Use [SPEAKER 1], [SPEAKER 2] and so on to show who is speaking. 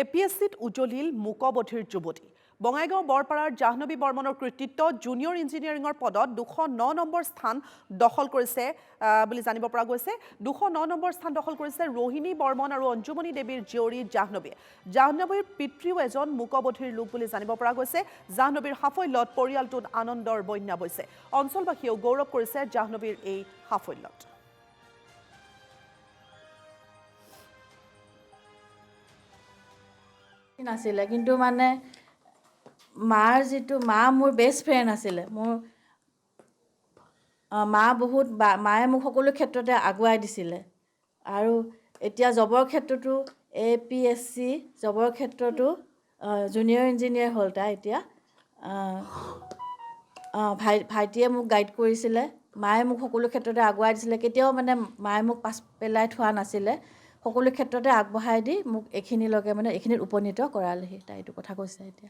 [SPEAKER 1] APSCত উজলিল মূকবধিৰ যুৱতী বঙাইগাঁও বৰপাৰাৰ জাহ্নবী বৰ্মনৰ কৃতিত্বত জুনিয়ৰ ইঞ্জিনিয়াৰিঙৰ পদত 209 নম্বৰ স্থান দখল কৰিছে বুলি জানিব পৰা গৈছে 209 নম্বৰ স্থান দখল কৰিছে ৰোহিণী বৰ্মন আৰু অঞ্জুমণি দেৱীৰ জীয়ৰী জাহ্নবীৰ পিতৃও এজন মূকবধিৰ লোক বুলি জানিব পৰা গৈছে জাহ্নবীৰ সাফল্যত পৰিয়ালটোত আনন্দৰ বন্যা বৈছে অঞ্চলবাসীয়েও গৌৰৱ কৰিছে জাহ্নবীৰ এই সাফল্যত
[SPEAKER 2] নাছিলে কিন্তু মানে মাৰ যিটো মা মোৰ বেষ্ট ফ্ৰেণ্ড আছিলে মোৰ মা বহুত মায়ে মোক সকলো ক্ষেত্ৰতে আগুৱাই দিছিলে আৰু এতিয়া জবৰ ক্ষেত্ৰতো APSC জবৰ ক্ষেত্ৰতো জুনিয়ৰ ইঞ্জিনিয়াৰ হ'ল তাই এতিয়া ভাইটিয়ে মোক গাইড কৰিছিলে মায়ে মোক সকলো ক্ষেত্ৰতে আগুৱাই দিছিলে কেতিয়াও মানে মায়ে মোক পাছ পেলাই থোৱা নাছিলে সকলো ক্ষেত্ৰতে আগবঢ়াই দি মোক এইখিনিলৈকে মানে এইখিনিত উপনীত কৰালেহি তাই এইটো কথা কৈছে এতিয়া